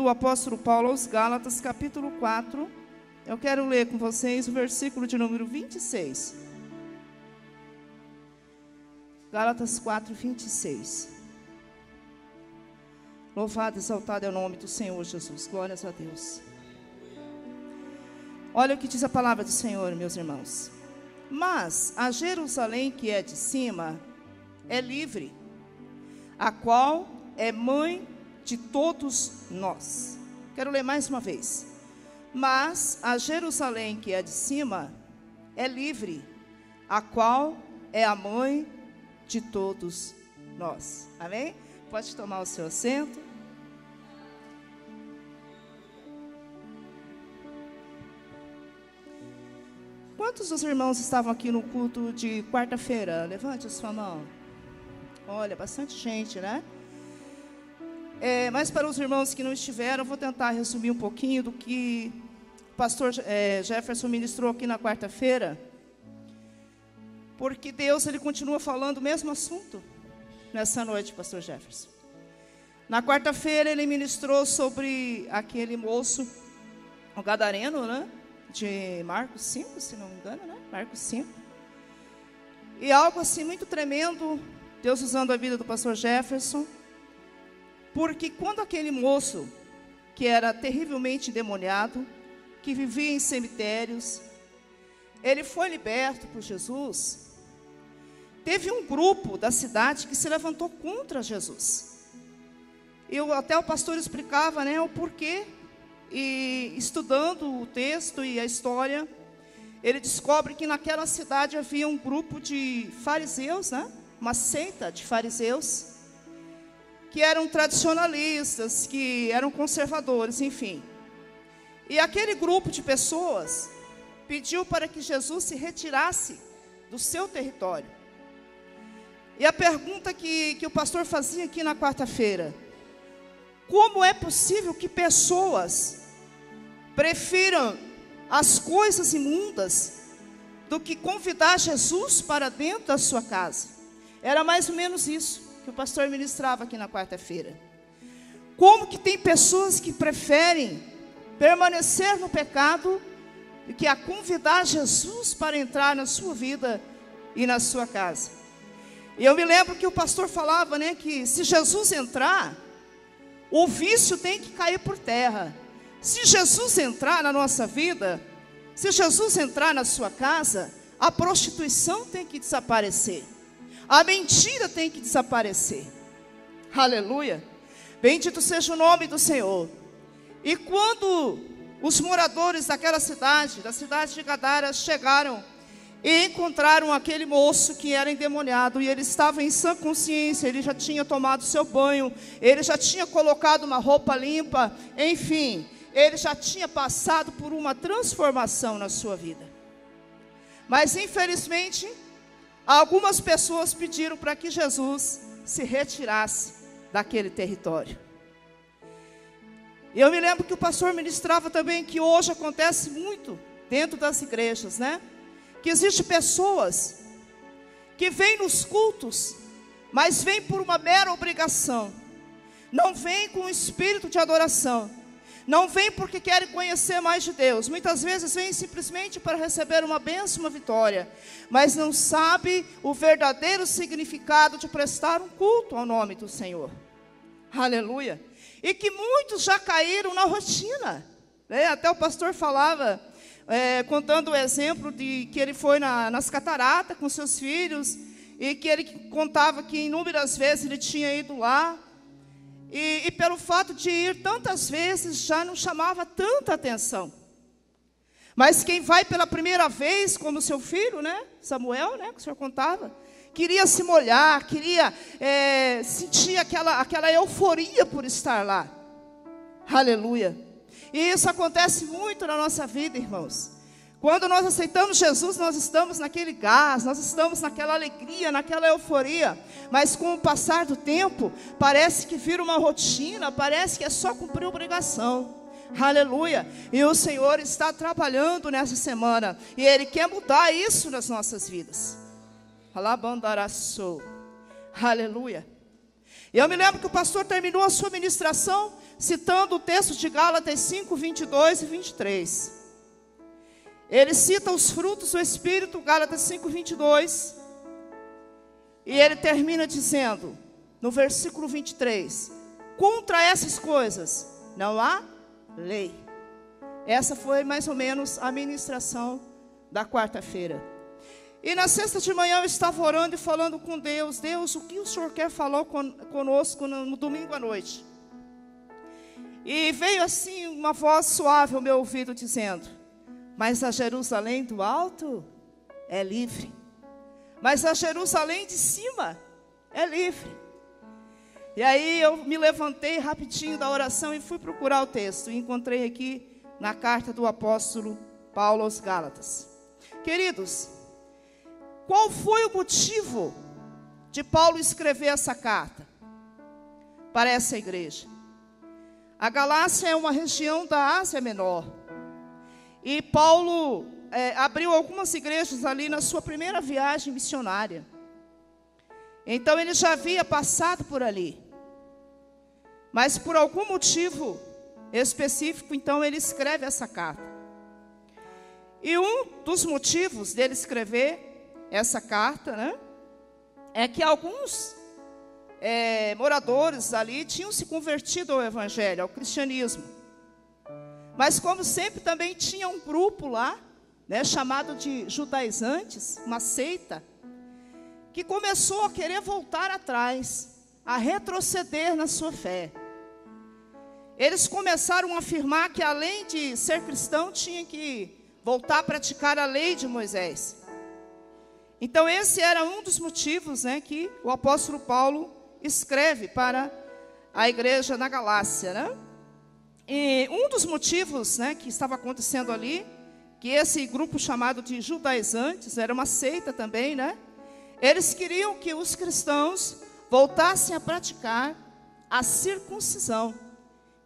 do apóstolo Paulo aos Gálatas, capítulo 4. Eu quero ler com vocês o versículo de número 26. Gálatas 4, 26. Louvado, exaltado é o nome do Senhor Jesus. Glórias a Deus. Olha o que diz a palavra do Senhor, meus irmãos. Mas a Jerusalém que é de cima é livre, a qual é mãe de todos nós. Quero ler mais uma vez. Mas a Jerusalém que é de cima é livre, a qual é a mãe de todos nós. Amém? Pode tomar o seu assento. Quantos dos irmãos estavam aqui no culto de quarta-feira? Levante a sua mão. Olha, bastante gente, né? Mas para os irmãos que não estiveram, eu vou tentar resumir um pouquinho do que o pastor Jefferson ministrou aqui na quarta-feira. Porque Deus, Ele continua falando o mesmo assunto nessa noite, pastor Jefferson. Na quarta-feira, Ele ministrou sobre aquele moço, o gadareno, né? De Marcos 5, se não me engano, né? Marcos 5. E algo assim muito tremendo, Deus usando a vida do pastor Jefferson. Porque quando aquele moço, que era terrivelmente endemoniado, que vivia em cemitérios, ele foi liberto por Jesus, teve um grupo da cidade que se levantou contra Jesus. Até o pastor explicava, né, o porquê. E estudando o texto e a história, ele descobre que naquela cidade havia um grupo de fariseus, né? Uma seita de fariseus, que eram tradicionalistas, que eram conservadores, enfim. E aquele grupo de pessoas pediu para que Jesus se retirasse do seu território. E a pergunta que o pastor fazia aqui na quarta-feira: como é possível que pessoas prefiram as coisas imundas do que convidar Jesus para dentro da sua casa? Era mais ou menos isso que o pastor ministrava aqui na quarta-feira. Como que tem pessoas que preferem permanecer no pecado do que a convidar Jesus para entrar na sua vida e na sua casa? E eu me lembro que o pastor falava, né, que se Jesus entrar, o vício tem que cair por terra. Se Jesus entrar na nossa vida, se Jesus entrar na sua casa, a prostituição tem que desaparecer. A mentira tem que desaparecer. Aleluia. Bendito seja o nome do Senhor. E quando os moradores daquela cidade, da cidade de Gadara, chegaram e encontraram aquele moço que era endemoniado, e ele estava em sã consciência, ele já tinha tomado seu banho, ele já tinha colocado uma roupa limpa, enfim, ele já tinha passado por uma transformação na sua vida. Mas infelizmente, algumas pessoas pediram para que Jesus se retirasse daquele território. E eu me lembro que o pastor ministrava também que hoje acontece muito dentro das igrejas, né? Que existem pessoas que vêm nos cultos, mas vêm por uma mera obrigação. Não vêm com o espírito de adoração. Não vêm porque querem conhecer mais de Deus. Muitas vezes vêm simplesmente para receber uma bênção, uma vitória. Mas não sabe o verdadeiro significado de prestar um culto ao nome do Senhor. Aleluia. E que muitos já caíram na rotina, né? Até o pastor falava, contando o exemplo de que ele foi nas cataratas com seus filhos, e que ele contava que inúmeras vezes ele tinha ido lá, e pelo fato de ir tantas vezes já não chamava tanta atenção. Mas quem vai pela primeira vez, como seu filho, né, Samuel, né, que o senhor contava, queria se molhar, queria sentir aquela euforia por estar lá. Aleluia. E isso acontece muito na nossa vida, irmãos. Quando nós aceitamos Jesus, nós estamos naquele gás, nós estamos naquela alegria, naquela euforia. Mas com o passar do tempo, parece que vira uma rotina, parece que é só cumprir obrigação. Aleluia. E o Senhor está trabalhando nessa semana, e Ele quer mudar isso nas nossas vidas. Alabandaraçou. Aleluia. E eu me lembro que o pastor terminou a sua ministração citando o texto de Gálatas 5, 22 e 23. Ele cita os frutos do Espírito, Gálatas 5, 22. E ele termina dizendo, no versículo 23, contra essas coisas não há lei. Essa foi mais ou menos a ministração da quarta-feira. E na sexta de manhã eu estava orando e falando com Deus. Deus, o que o Senhor quer falar conosco no domingo à noite? E veio assim uma voz suave ao meu ouvido dizendo, mas a Jerusalém do alto é livre. Mas a Jerusalém de cima é livre. E aí eu me levantei rapidinho da oração e fui procurar o texto. E encontrei aqui na carta do apóstolo Paulo aos Gálatas. Queridos, qual foi o motivo de Paulo escrever essa carta para essa igreja? A Galácia é uma região da Ásia Menor. E Paulo abriu algumas igrejas ali na sua primeira viagem missionária. Então ele já havia passado por ali. Mas por algum motivo específico, então ele escreve essa carta. E um dos motivos dele escrever essa carta, né, é que alguns moradores ali tinham se convertido ao evangelho, ao cristianismo. Mas como sempre também tinha um grupo lá, né, chamado de judaizantes, uma seita, que começou a querer voltar atrás, a retroceder na sua fé. Eles começaram a afirmar que além de ser cristão, tinha que voltar a praticar a lei de Moisés. Então esse era um dos motivos, né, que o apóstolo Paulo escreve para a igreja na Galácia, né? E um dos motivos, né, que estava acontecendo ali, que esse grupo chamado de judaizantes, era uma seita também, né? Eles queriam que os cristãos voltassem a praticar a circuncisão,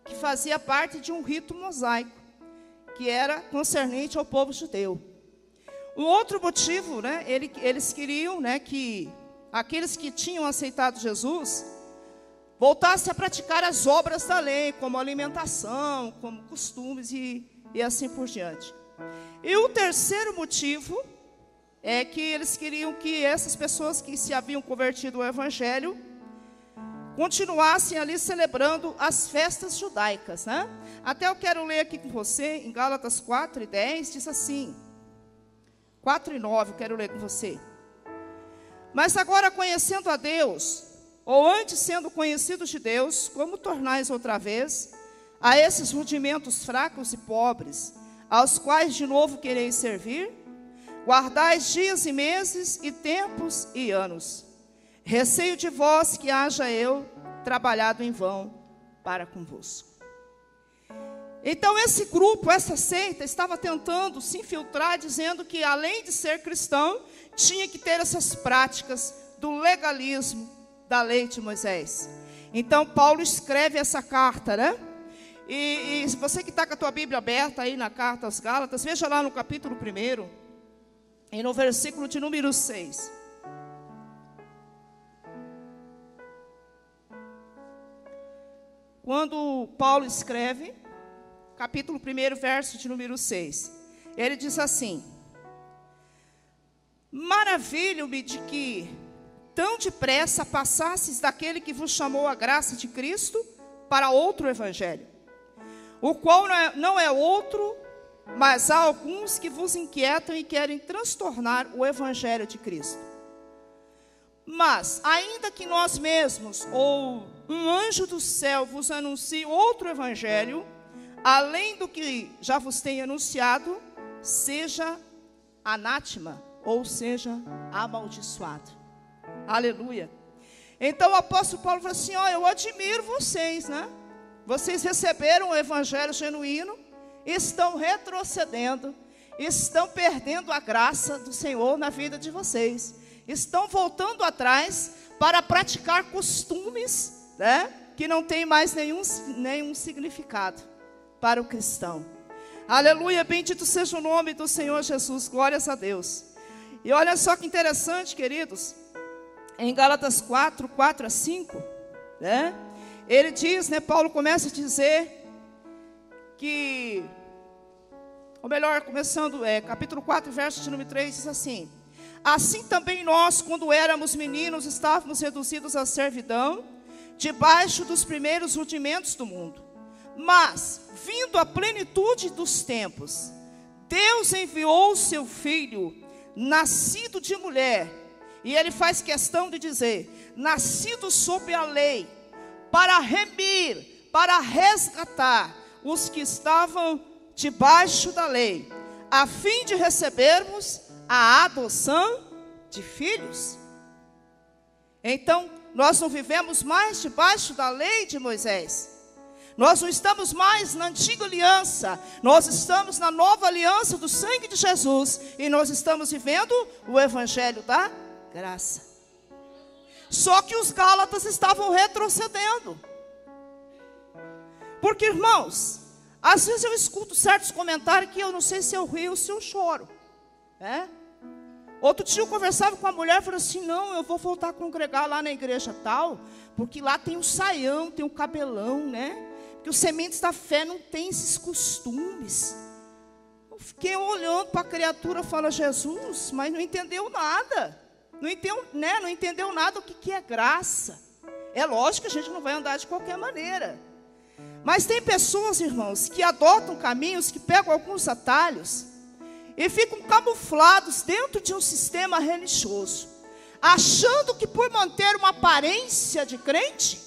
que fazia parte de um rito mosaico, que era concernente ao povo judeu. Um outro motivo, né, eles queriam, né, que aqueles que tinham aceitado Jesus voltassem a praticar as obras da lei, como alimentação, como costumes e assim por diante. E o terceiro motivo é que eles queriam que essas pessoas que se haviam convertido ao evangelho continuassem ali celebrando as festas judaicas, né? Até eu quero ler aqui com você, em Gálatas 4 e 10, diz assim, 4 e 9, eu quero ler com você. Mas agora conhecendo a Deus, ou antes sendo conhecidos de Deus, como tornais outra vez a esses rudimentos fracos e pobres, aos quais de novo quereis servir? Guardais dias e meses, e tempos e anos. Receio de vós que haja eu trabalhado em vão para convosco. Então esse grupo, essa seita, estava tentando se infiltrar, dizendo que além de ser cristão, tinha que ter essas práticas do legalismo da lei de Moisés. Então Paulo escreve essa carta, né? E você que está com a tua Bíblia aberta aí na carta aos Gálatas, veja lá no capítulo 1, e no versículo de número 6. Quando Paulo escreve, capítulo 1, verso de número 6, ele diz assim: maravilho-me de que tão depressa passasses daquele que vos chamou a graça de Cristo para outro evangelho, o qual não é outro, mas há alguns que vos inquietam e querem transtornar o evangelho de Cristo. Mas, ainda que nós mesmos, ou um anjo do céu vos anuncie outro evangelho, além do que já vos tenho anunciado, seja anátema, ou seja, amaldiçoado. Aleluia. Então o apóstolo Paulo falou assim, eu admiro vocês, né? Vocês receberam o evangelho genuíno, estão retrocedendo, estão perdendo a graça do Senhor na vida de vocês. Estão voltando atrás para praticar costumes, né, que não tem mais nenhum significado para o cristão. Aleluia, bendito seja o nome do Senhor Jesus, glórias a Deus. E olha só que interessante, queridos, em Gálatas 4, 4 a 5, né? Ele diz, né, Paulo começa a dizer que, ou melhor, começando, capítulo 4, verso de número 3, diz assim: assim também nós, quando éramos meninos, estávamos reduzidos à servidão, debaixo dos primeiros rudimentos do mundo. Mas, vindo a plenitude dos tempos, Deus enviou o seu Filho, nascido de mulher, e ele faz questão de dizer, nascido sob a lei, para remir, para resgatar os que estavam debaixo da lei, a fim de recebermos a adoção de filhos. Então, nós não vivemos mais debaixo da lei de Moisés. Nós não estamos mais na antiga aliança. Nós estamos na nova aliança do sangue de Jesus. E nós estamos vivendo o evangelho da graça. Só que os gálatas estavam retrocedendo. Porque, irmãos, às vezes eu escuto certos comentários que eu não sei se eu rio ou se eu choro. Outro dia eu conversava com a mulher e falei assim: não, eu vou voltar a congregar lá na igreja tal, porque lá tem um saião, tem um cabelão, né? Porque os sementes da fé não tem esses costumes. Eu fiquei olhando para a criatura e falo: Jesus, mas não entendeu nada. Não entendeu nada o que é graça. É lógico que a gente não vai andar de qualquer maneira. Mas tem pessoas, irmãos, que adotam caminhos, que pegam alguns atalhos e ficam camuflados dentro de um sistema religioso, achando que por manter uma aparência de crente,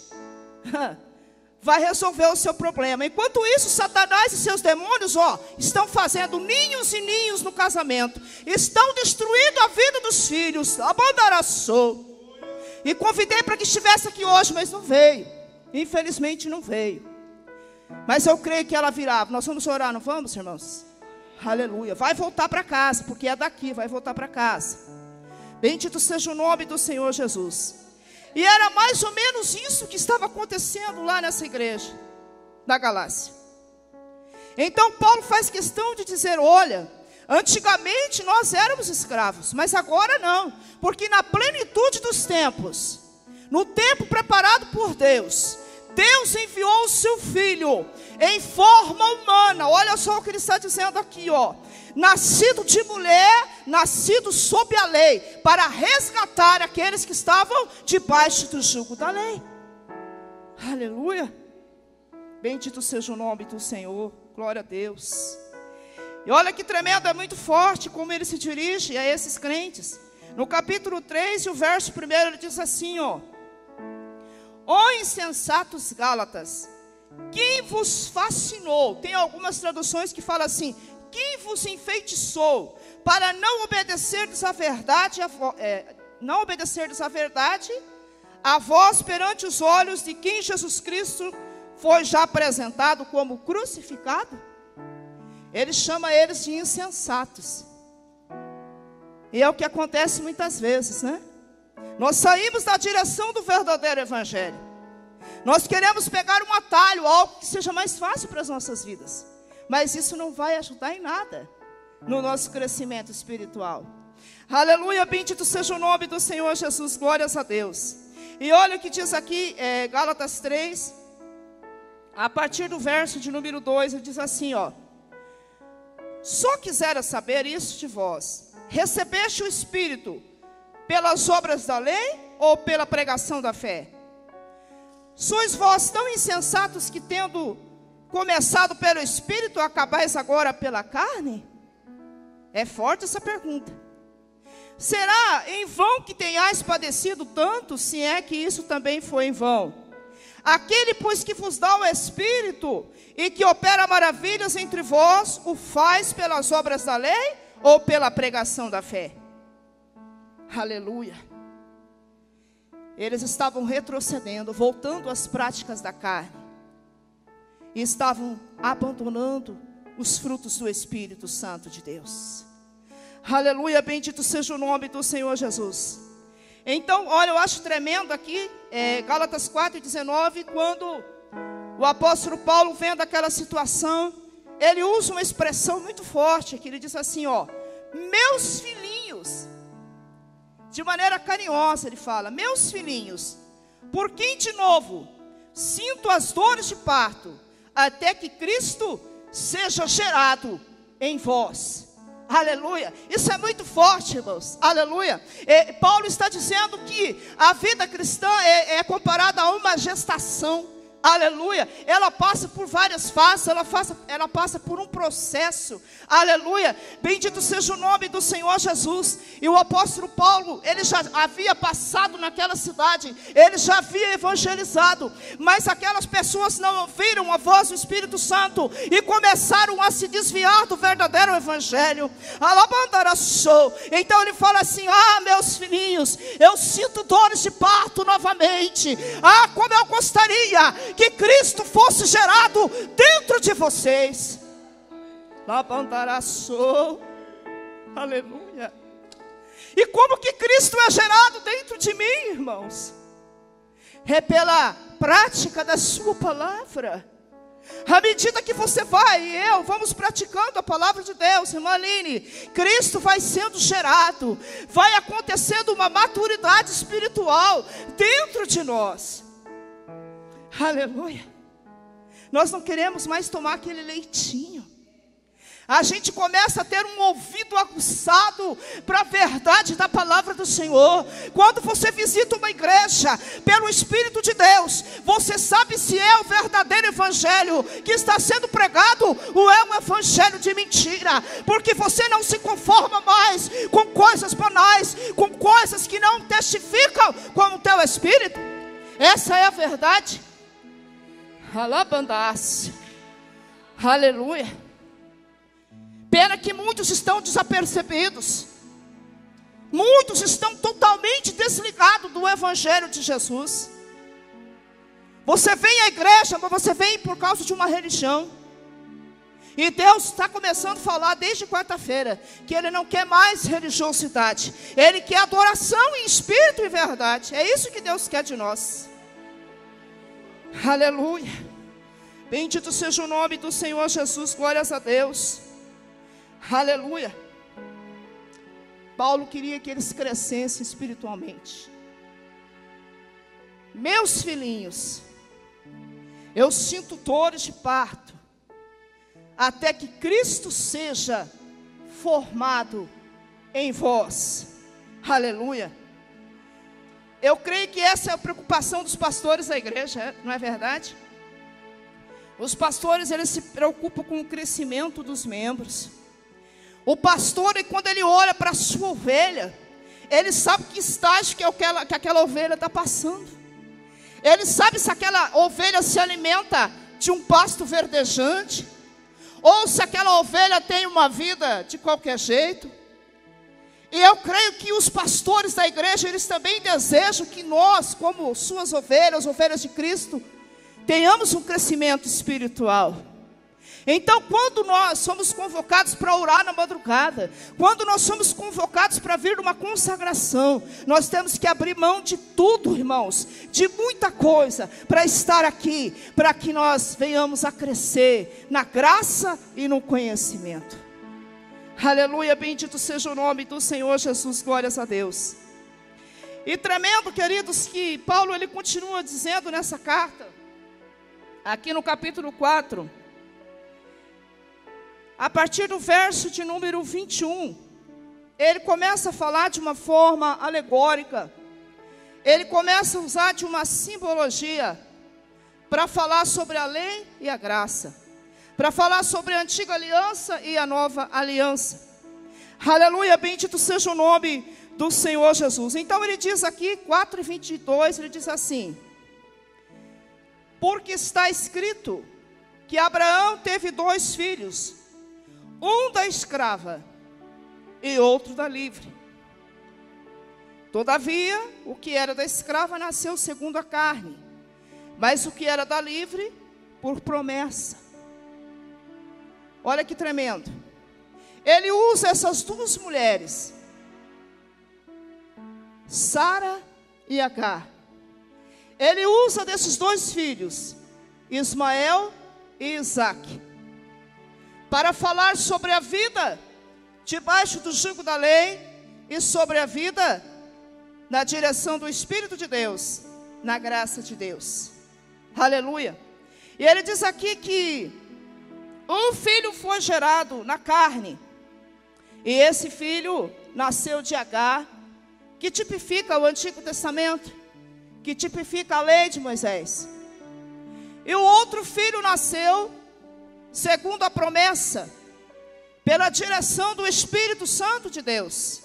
vai resolver o seu problema. Enquanto isso, Satanás e seus demônios, estão fazendo ninhos e ninhos no casamento, estão destruindo a vida dos filhos. Abandaraçou. E convidei para que estivesse aqui hoje, mas não veio. Infelizmente não veio. Mas eu creio que ela virá. Nós vamos orar, não vamos, irmãos? Aleluia. Vai voltar para casa, porque é daqui, vai voltar para casa. Bendito seja o nome do Senhor Jesus. E era mais ou menos isso que estava acontecendo lá nessa igreja da Galácia. Então Paulo faz questão de dizer: olha, antigamente nós éramos escravos, mas agora não, porque na plenitude dos tempos, no tempo preparado por Deus, Deus enviou o seu Filho em forma humana. Olha só o que ele está dizendo aqui, nascido de mulher, nascido sob a lei, para resgatar aqueles que estavam debaixo do jugo da lei. Aleluia. Bendito seja o nome do Senhor. Glória a Deus. E olha que tremendo, é muito forte como ele se dirige a esses crentes. No capítulo 3, o verso 1, ele diz assim, ó insensatos Gálatas, quem vos fascinou? Tem algumas traduções que falam assim: quem vos enfeitiçou para não obedecerdes à verdade, a vós perante os olhos de quem Jesus Cristo foi já apresentado como crucificado? Ele chama eles de insensatos. E é o que acontece muitas vezes, né? Nós saímos da direção do verdadeiro evangelho. Nós queremos pegar um atalho, algo que seja mais fácil para as nossas vidas. Mas isso não vai ajudar em nada no nosso crescimento espiritual. Aleluia, bendito seja o nome do Senhor Jesus, glórias a Deus. E olha o que diz aqui, Gálatas 3, a partir do verso de número 2, ele diz assim, só quisera saber isso de vós: recebeste o Espírito pelas obras da lei ou pela pregação da fé? Sois vós tão insensatos que, tendo começado pelo Espírito, acabais agora pela carne? É forte essa pergunta. Será em vão que tenhais padecido tanto, se é que isso também foi em vão? Aquele, pois, que vos dá o Espírito e que opera maravilhas entre vós, o faz pelas obras da lei ou pela pregação da fé? Aleluia. Eles estavam retrocedendo, voltando às práticas da carne, e estavam abandonando os frutos do Espírito Santo de Deus. Aleluia, bendito seja o nome do Senhor Jesus. Então, olha, eu acho tremendo aqui, Gálatas 4:19, quando o apóstolo Paulo, vendo aquela situação, ele usa uma expressão muito forte, que ele diz assim, meus filhinhos, de maneira carinhosa ele fala: meus filhinhos, Por quem de novo sinto as dores de parto, até que Cristo seja gerado em vós. Aleluia. Isso é muito forte, irmãos. Aleluia. Paulo está dizendo que a vida cristã é comparada a uma gestação. Aleluia. Ela passa por várias fases, ela passa por um processo. Aleluia. Bendito seja o nome do Senhor Jesus. E o apóstolo Paulo, ele já havia passado naquela cidade, ele já havia evangelizado, mas aquelas pessoas não ouviram a voz do Espírito Santo e começaram a se desviar do verdadeiro evangelho. Alabandaraçou. Então ele fala assim: meus filhinhos, eu sinto dores de parto novamente. Como eu gostaria que Cristo fosse gerado dentro de vocês. Labandaraçou. Aleluia. E como que Cristo é gerado dentro de mim, irmãos? É pela prática da sua palavra. À medida que você vai e eu vamos praticando a palavra de Deus, irmã Aline, Cristo vai sendo gerado, vai acontecendo uma maturidade espiritual dentro de nós. Aleluia. Nós não queremos mais tomar aquele leitinho. A gente começa a ter um ouvido aguçado para a verdade da palavra do Senhor. Quando você visita uma igreja pelo Espírito de Deus, você sabe se é o verdadeiro evangelho que está sendo pregado ou é um evangelho de mentira. Porque você não se conforma mais com coisas banais, com coisas que não testificam com o teu espírito. Essa é a verdade. Alabandasse. Aleluia. Pena que muitos estão desapercebidos. Muitos estão totalmente desligados do evangelho de Jesus. Você vem à igreja, mas você vem por causa de uma religião. E Deus está começando a falar desde quarta-feira que Ele não quer mais religiosidade. Ele quer adoração em espírito e verdade. É isso que Deus quer de nós. Aleluia. Bendito seja o nome do Senhor Jesus. Glórias a Deus. Aleluia. Paulo queria que eles crescessem espiritualmente. Meus filhinhos, eu sinto dores de parto, até que Cristo seja formado em vós. Aleluia. Eu creio que essa é a preocupação dos pastores da igreja, não é verdade? Os pastores, eles se preocupam com o crescimento dos membros. O pastor, quando ele olha para a sua ovelha, ele sabe que estágio que aquela ovelha está passando. Ele sabe se aquela ovelha se alimenta de um pasto verdejante, ou se aquela ovelha tem uma vida de qualquer jeito. E eu creio que os pastores da igreja, eles também desejam que nós, como suas ovelhas de Cristo, tenhamos um crescimento espiritual. Então, quando nós somos convocados para orar na madrugada, quando nós somos convocados para vir numa consagração, nós temos que abrir mão de tudo, irmãos, de muita coisa, para estar aqui, para que nós venhamos a crescer na graça e no conhecimento. Aleluia, bendito seja o nome do Senhor Jesus, glórias a Deus. E tremendo, queridos, que Paulo, ele continua dizendo nessa carta, aqui no capítulo 4, a partir do verso de número 21, ele começa a falar de uma forma alegórica, ele começa a usar de uma simbologia, para falar sobre a lei e a graça, para falar sobre a antiga aliança e a nova aliança. Aleluia, bendito seja o nome do Senhor Jesus. Então ele diz aqui, 4:22, ele diz assim: porque está escrito que Abraão teve 2 filhos, um da escrava e outro da livre. Todavia, o que era da escrava nasceu segundo a carne, mas o que era da livre, por promessa. Olha que tremendo. Ele usa essas 2 mulheres, Sara e Agar. Ele usa desses 2 filhos, Ismael e Isaque, para falar sobre a vida debaixo do jugo da lei e sobre a vida na direção do Espírito de Deus. na graça de Deus. Aleluia. E ele diz aqui que um filho foi gerado na carne. E esse filho nasceu de Agar, que tipifica o Antigo Testamento, que tipifica a lei de Moisés. E o outro filho nasceu, segundo a promessa, pela direção do Espírito Santo de Deus.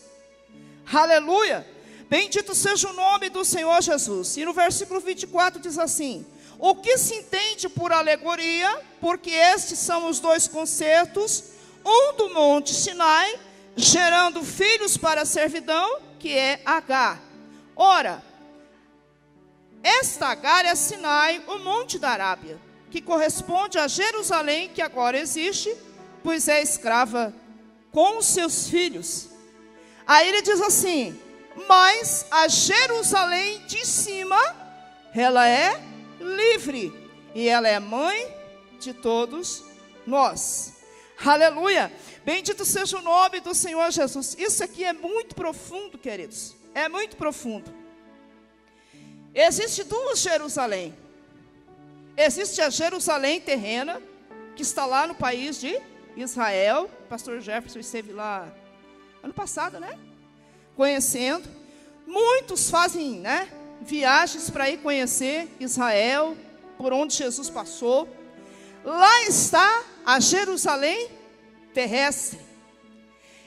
Aleluia. Bendito seja o nome do Senhor Jesus. E no versículo 24 diz assim: o que se entende por alegoria, porque estes são os dois concertos, um do monte Sinai, gerando filhos para a servidão, que é Agar. Ora, esta Agar é Sinai, o monte da Arábia, que corresponde a Jerusalém, que agora existe, pois é escrava com os seus filhos. Aí ele diz assim: mas a Jerusalém de cima, ela é livre, e ela é mãe de todos nós. Aleluia. Bendito seja o nome do Senhor Jesus. Isso aqui é muito profundo, queridos. É muito profundo. Existe duas Jerusalém. Existe a Jerusalém terrena, que está lá no país de Israel. O pastor Jefferson esteve lá ano passado, né? Conhecendo. Muitos fazem, né, viagens para ir conhecer Israel, por onde Jesus passou. Lá está a Jerusalém terrestre.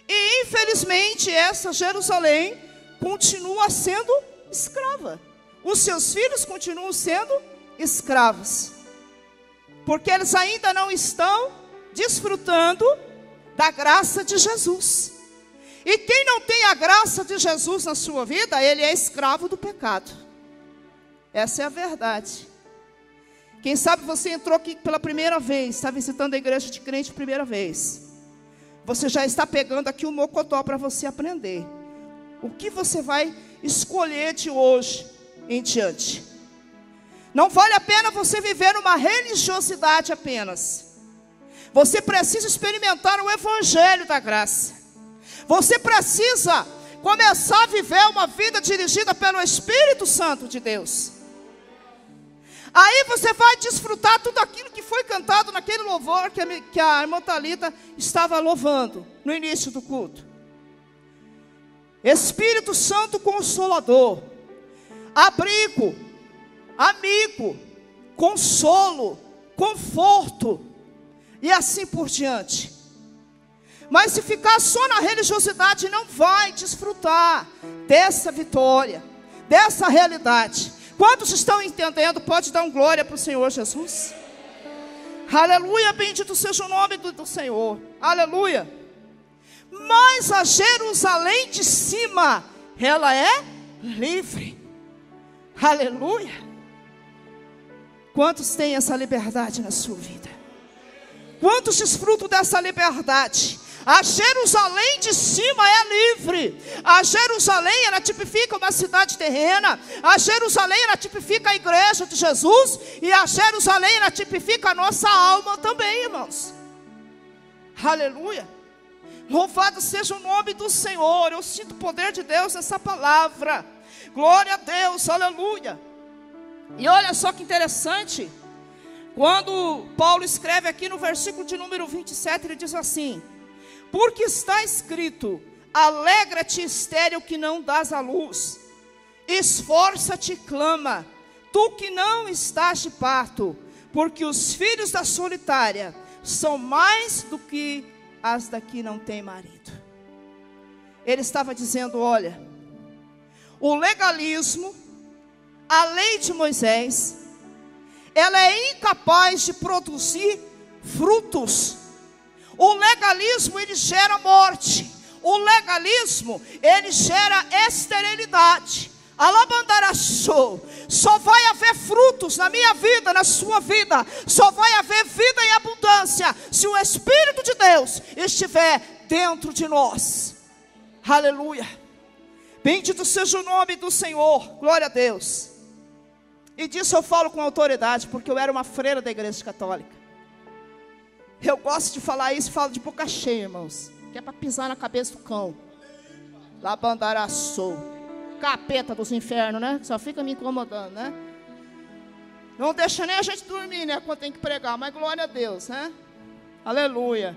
E infelizmente essa Jerusalém continua sendo escrava. Os seus filhos continuam sendo escravos, porque eles ainda não estão desfrutando da graça de Jesus. E quem não tem a graça de Jesus na sua vida, ele é escravo do pecado. Essa é a verdade. Quem sabe você entrou aqui pela primeira vez, está visitando a igreja de crente primeira vez. Você já está pegando aqui o mocotó para você aprender. O que você vai escolher de hoje em diante? Não vale a pena você viver uma religiosidade apenas. Você precisa experimentar o evangelho da graça. Você precisa começar a viver uma vida dirigida pelo Espírito Santo de Deus. Aí você vai desfrutar tudo aquilo que foi cantado naquele louvor que a irmã Thalita estava louvando no início do culto. Espírito Santo Consolador, abrigo, amigo, consolo, conforto e assim por diante. Mas se ficar só na religiosidade, não vai desfrutar dessa vitória, dessa realidade. Quantos estão entendendo? Pode dar um glória para o Senhor Jesus. Aleluia, bendito seja o nome do Senhor. Aleluia. Mas a Jerusalém de cima, ela é livre. Aleluia. Quantos têm essa liberdade na sua vida? Quantos desfrutam dessa liberdade? A Jerusalém de cima é livre. A Jerusalém, ela tipifica uma cidade terrena. A Jerusalém, ela tipifica a igreja de Jesus. E a Jerusalém, ela tipifica a nossa alma também, irmãos. Aleluia. Louvado seja o nome do Senhor. Eu sinto o poder de Deus nessa palavra. Glória a Deus, aleluia. E olha só que interessante. Quando Paulo escreve aqui no versículo de número 27, ele diz assim: porque está escrito: alegra-te, estéril, que não dás à luz. Esforça-te e clama, tu que não estás de parto, porque os filhos da solitária são mais do que as daqui não têm marido. Ele estava dizendo: olha, o legalismo, a lei de Moisés, ela é incapaz de produzir frutos. O legalismo, ele gera morte. O legalismo, ele gera esterilidade. Alabandaraçou. Só vai haver frutos na minha vida, na sua vida. Só vai haver vida em abundância se o Espírito de Deus estiver dentro de nós. Aleluia. Bendito seja o nome do Senhor. Glória a Deus. E disso eu falo com autoridade, porque eu era uma freira da igreja católica. Eu gosto de falar isso, falo de boca cheia, irmãos, que é para pisar na cabeça do cão. Labandaraçou. capeta dos infernos, né? Só fica me incomodando, né? Não deixa nem a gente dormir, né? Quando tem que pregar, mas glória a Deus, né? Aleluia.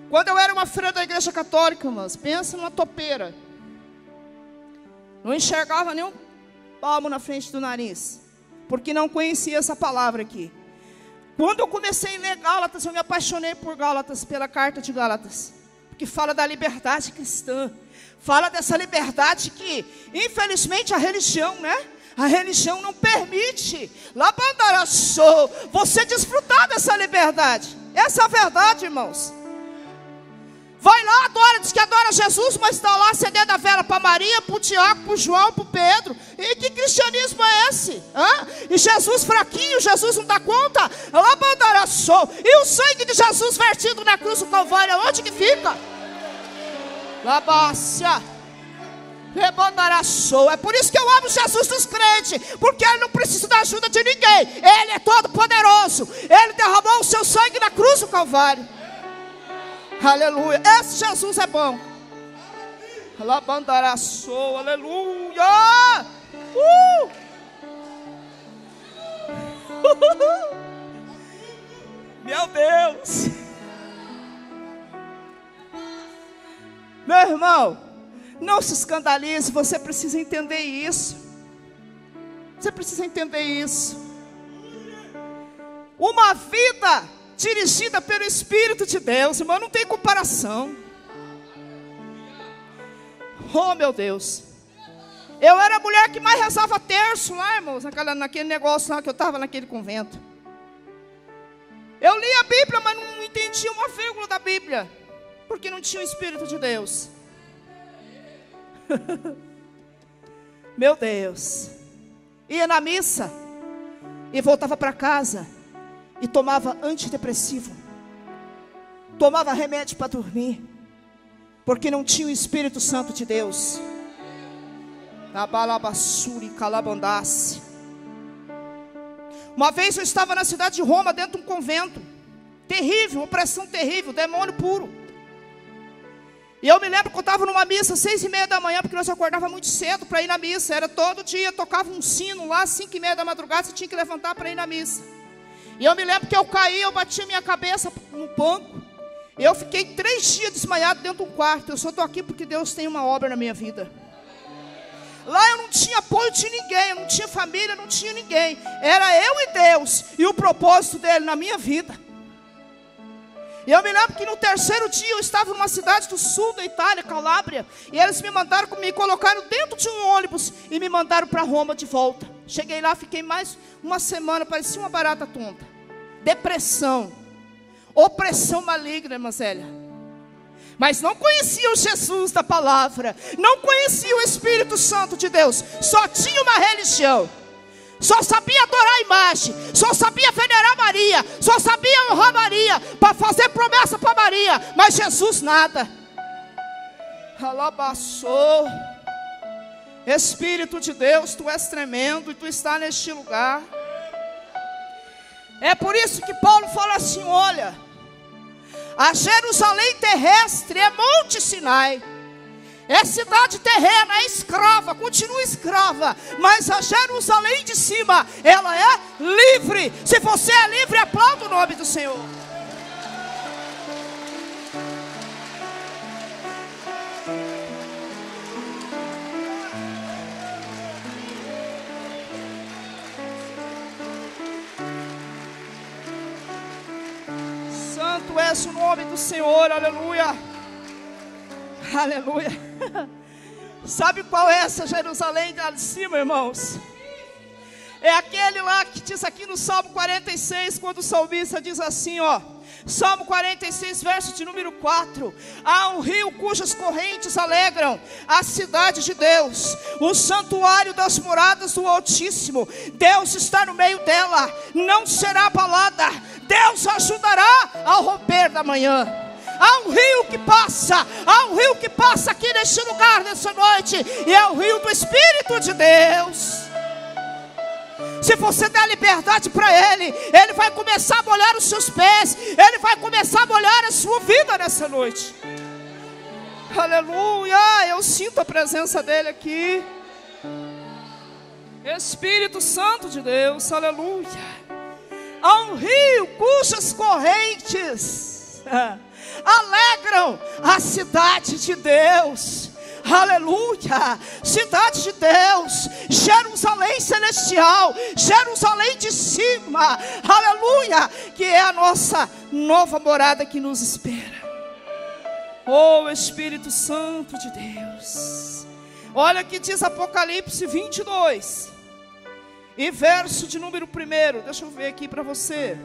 Quando eu era uma freira da igreja católica, irmãos, pensa numa topeira. Não enxergava nenhum palmo na frente do nariz, porque não conhecia essa palavra aqui. Quando eu comecei a ler Gálatas, eu me apaixonei por Gálatas, pela carta de Gálatas, porque fala da liberdade cristã, fala dessa liberdade que, infelizmente, a religião, né? A religião não permite, você desfrutar dessa liberdade. Essa é a verdade, irmãos. Vai lá, adora, diz que adora Jesus, mas está lá acendendo a vela para Maria, para o Tiago, para o João, para o Pedro. E que cristianismo é esse? E Jesus fraquinho, Jesus não dá conta? E o sangue de Jesus vertido na cruz do Calvário, onde que fica? Labácia. É por isso que eu amo Jesus dos crentes, porque Ele não precisa da ajuda de ninguém. Ele é todo poderoso. Ele derramou o seu sangue na cruz do Calvário. Aleluia. Esse Jesus é bom. Aleluia. Meu Deus. Meu irmão, não se escandalize, você precisa entender isso. Você precisa entender isso. Uma vida dirigida pelo Espírito de Deus, irmão, não tem comparação. Oh, meu Deus. Eu era a mulher que mais rezava terço lá, irmãos, naquele negócio lá que eu estava naquele convento. Eu li a Bíblia, mas não entendia uma vírgula da Bíblia, porque não tinha o Espírito de Deus. Meu Deus. Ia na missa e voltava para casa e tomava antidepressivo, tomava remédio para dormir, porque não tinha o Espírito Santo de Deus. Uma vez eu estava na cidade de Roma, dentro de um convento terrível, opressão terrível, demônio puro. E eu me lembro que eu estava numa missa 6:30 da manhã, porque nós acordava muito cedo para ir na missa. Era todo dia, tocava um sino lá, 5:30 da madrugada, você tinha que levantar para ir na missa. E eu me lembro que eu caí, eu bati minha cabeça no banco. E eu fiquei 3 dias desmaiado dentro de um quarto. Eu só estou aqui porque Deus tem uma obra na minha vida. Lá eu não tinha apoio de ninguém, eu não tinha família, não tinha ninguém. Era eu e Deus e o propósito dele na minha vida. E eu me lembro que no 3º dia eu estava numa cidade do sul da Itália, Calábria. E eles me colocaram dentro de um ônibus e me mandaram para Roma de volta. Cheguei lá, fiquei mais uma semana, parecia uma barata tonta. Depressão, opressão maligna, irmã Zélia. Mas não conhecia o Jesus da palavra, não conhecia o Espírito Santo de Deus. Só tinha uma religião. Só sabia adorar a imagem, só sabia venerar Maria, só sabia honrar Maria, para fazer promessa para Maria, mas Jesus nada. Alabaçou. Espírito de Deus, tu és tremendo e tu está neste lugar. É por isso que Paulo fala assim: olha, a Jerusalém terrestre é Monte Sinai. É cidade terrena, é escrava, continua escrava. Mas a Jerusalém de cima, ela é livre. Se você é livre, aplauda o nome do Senhor. Santo és o nome do Senhor, aleluia. Aleluia. Sabe qual é essa Jerusalém lá de cima, irmãos? É aquele lá que diz aqui no Salmo 46, quando o salmista diz assim, ó. Salmo 46, verso de número 4. Há um rio cujas correntes alegram a cidade de Deus, o santuário das moradas do Altíssimo. Deus está no meio dela, não será abalada. Deus ajudará ao romper da manhã. Há um rio que passa aqui neste lugar nessa noite, e é o rio do Espírito de Deus. Se você der liberdade para Ele, Ele vai começar a molhar os seus pés, Ele vai começar a molhar a sua vida nessa noite. Aleluia, eu sinto a presença dele aqui. Espírito Santo de Deus, aleluia. Há um rio cujas correntes alegram a cidade de Deus. Aleluia, cidade de Deus, Jerusalém celestial, Jerusalém de cima, aleluia, que é a nossa nova morada que nos espera. Oh Espírito Santo de Deus, olha que diz Apocalipse 22 e verso de número 1, deixa eu ver aqui para você.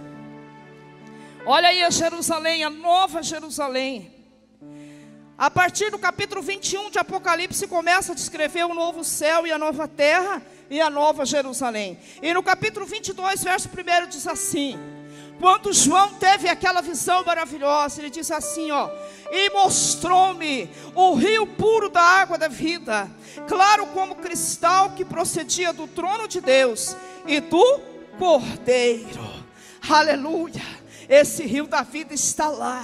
Olha aí a Jerusalém, a nova Jerusalém. A partir do capítulo 21 de Apocalipse começa a descrever o novo céu e a nova terra e a nova Jerusalém. E no capítulo 22, verso 1 diz assim: quando João teve aquela visão maravilhosa, ele diz assim, ó: e mostrou-me o rio puro da água da vida, claro como cristal, que procedia do trono de Deus e do Cordeiro. Aleluia. Esse rio da vida está lá,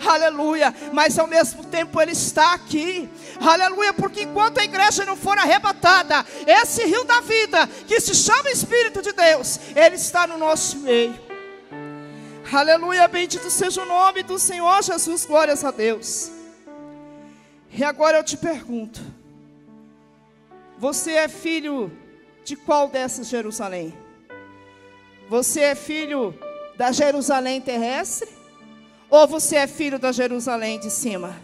aleluia, mas ao mesmo tempo ele está aqui, aleluia, porque enquanto a igreja não for arrebatada, esse rio da vida, que se chama Espírito de Deus, ele está no nosso meio. Aleluia, bendito seja o nome do Senhor Jesus, glórias a Deus. E agora eu te pergunto, você é filho de qual dessas Jerusalém? Você é filho da Jerusalém terrestre, ou você é filho da Jerusalém de cima?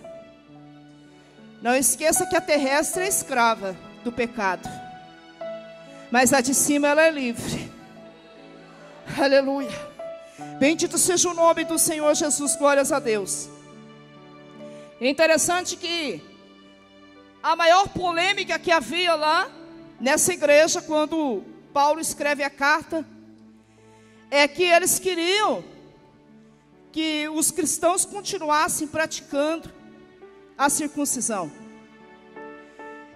Não esqueça que a terrestre é escrava do pecado, mas a de cima ela é livre. Aleluia, bendito seja o nome do Senhor Jesus, glórias a Deus. É interessante que a maior polêmica que havia lá nessa igreja, quando Paulo escreve a carta, é que eles queriam que os cristãos continuassem praticando a circuncisão.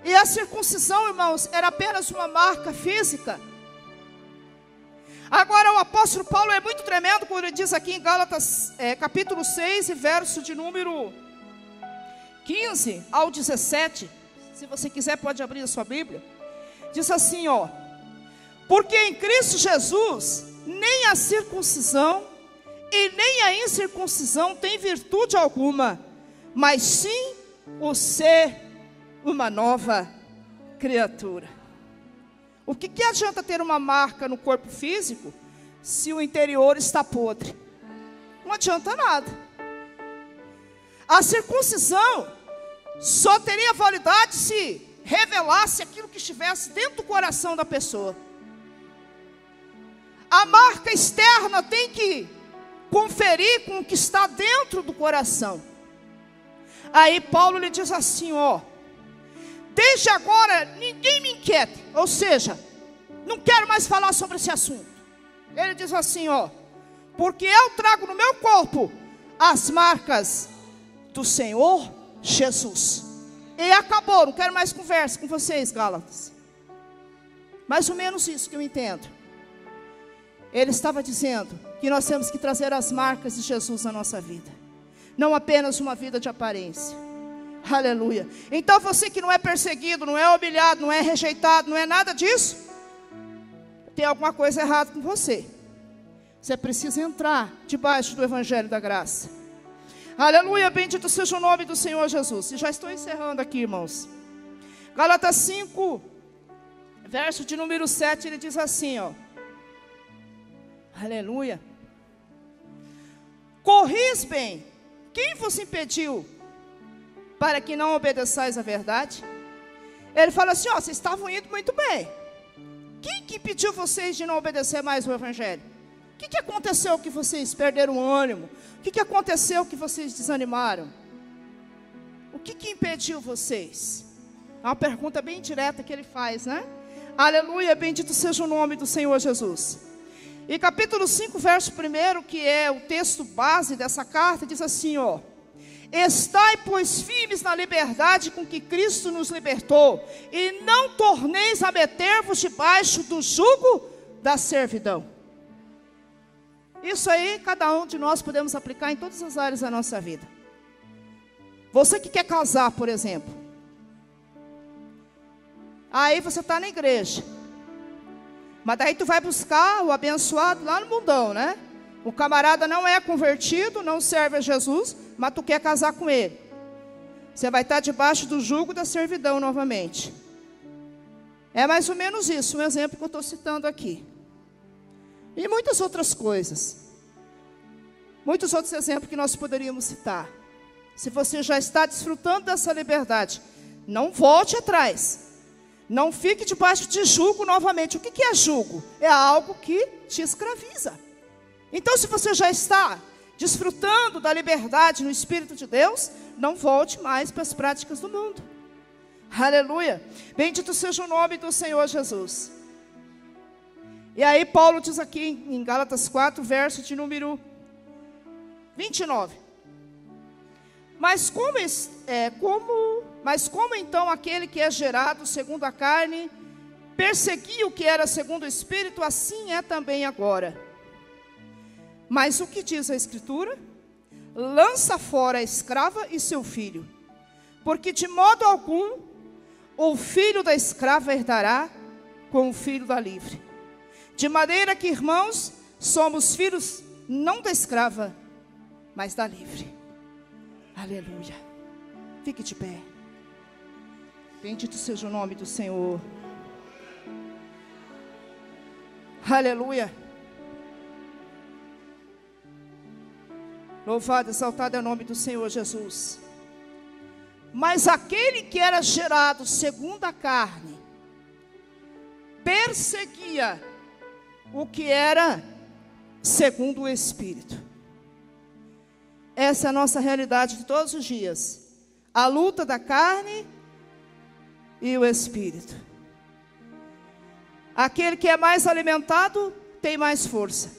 E a circuncisão, irmãos, era apenas uma marca física. Agora o apóstolo Paulo é muito tremendo quando ele diz aqui em Gálatas capítulo 6 e verso de número 15 ao 17. Se você quiser pode abrir a sua Bíblia. Diz assim, ó: porque em Cristo Jesus nem a circuncisão e nem a incircuncisão tem virtude alguma, mas sim o ser uma nova criatura. O que adianta ter uma marca no corpo físico se o interior está podre? Não adianta nada. A circuncisão só teria validade se revelasse aquilo que estivesse dentro do coração da pessoa. A marca externa tem que conferir com o que está dentro do coração. Aí Paulo lhe diz assim, ó: desde agora ninguém me inquieta, ou seja, não quero mais falar sobre esse assunto. Ele diz assim, ó: porque eu trago no meu corpo as marcas do Senhor Jesus. E acabou, não quero mais conversa com vocês, Gálatas. Mais ou menos isso que eu entendo. Ele estava dizendo que nós temos que trazer as marcas de Jesus na nossa vida, não apenas uma vida de aparência. Aleluia. Então você que não é perseguido, não é humilhado, não é rejeitado, não é nada disso, tem alguma coisa errada com você. Você precisa entrar debaixo do Evangelho da Graça. Aleluia, bendito seja o nome do Senhor Jesus. E já estou encerrando aqui, irmãos. Gálatas 5, verso de número 7, ele diz assim, ó: aleluia. Corris bem, quem vos impediu para que não obedeçais à verdade? Ele fala assim, ó, vocês estavam indo muito bem. Quem que impediu vocês de não obedecer mais o Evangelho? O que aconteceu que vocês perderam o ânimo? O que aconteceu que vocês desanimaram? O que impediu vocês? É uma pergunta bem direta que ele faz, né? Aleluia, bendito seja o nome do Senhor Jesus. E capítulo 5, verso 1, que é o texto base dessa carta, diz assim, ó: estai, pois, firmes na liberdade com que Cristo nos libertou, e não torneis a meter-vos debaixo do jugo da servidão. Isso aí, cada um de nós podemos aplicar em todas as áreas da nossa vida. Você que quer casar, por exemplo. Aí você está na igreja. Mas daí tu vai buscar o abençoado lá no mundão, né? O camarada não é convertido, não serve a Jesus, mas tu quer casar com ele. Você vai estar debaixo do jugo da servidão novamente. É mais ou menos isso, um exemplo que eu estou citando aqui. E muitas outras coisas. Muitos outros exemplos que nós poderíamos citar. Se você já está desfrutando dessa liberdade, não volte atrás. Não fique debaixo de jugo novamente. O que é jugo? É algo que te escraviza. Então, se você já está desfrutando da liberdade no Espírito de Deus, não volte mais para as práticas do mundo. Aleluia. Bendito seja o nome do Senhor Jesus. E aí Paulo diz aqui em Gálatas 4, verso de número 29. Mas como então aquele que é gerado segundo a carne perseguia o que era segundo o Espírito, assim é também agora. Mas o que diz a Escritura? Lança fora a escrava e seu filho, porque de modo algum o filho da escrava herdará com o filho da livre. De maneira que, irmãos, somos filhos não da escrava, mas da livre. Aleluia. Fique de pé. Bendito seja o nome do Senhor. Aleluia. Louvado, exaltado é o nome do Senhor Jesus. Mas aquele que era gerado segundo a carne perseguia o que era segundo o Espírito. Essa é a nossa realidade de todos os dias. A luta da carne e o Espírito. Aquele que é mais alimentado tem mais força.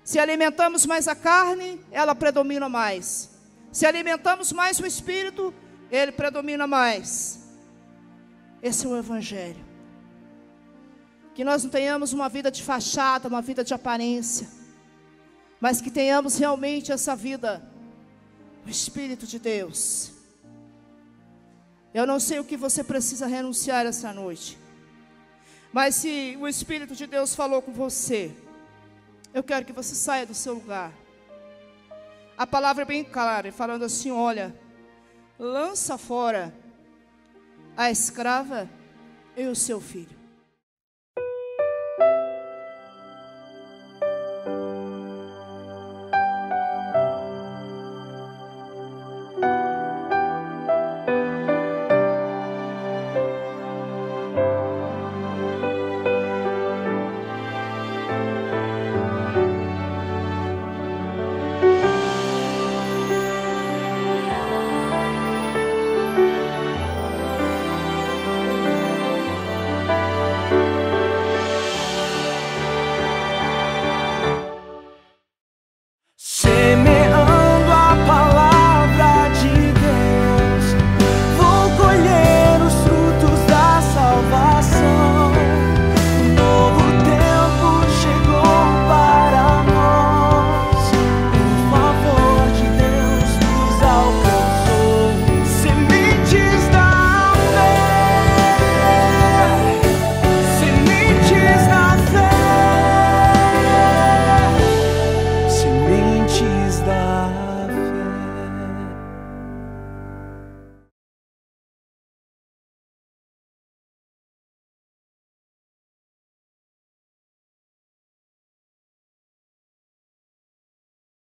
Se alimentamos mais a carne, ela predomina mais. Se alimentamos mais o Espírito, ele predomina mais. Esse é o Evangelho. Que nós não tenhamos uma vida de fachada, uma vida de aparência, mas que tenhamos realmente essa vida, o Espírito de Deus. Eu não sei o que você precisa renunciar essa noite, mas se o Espírito de Deus falou com você, eu quero que você saia do seu lugar. A palavra é bem clara, falando assim: olha, lança fora a escrava e o seu filho.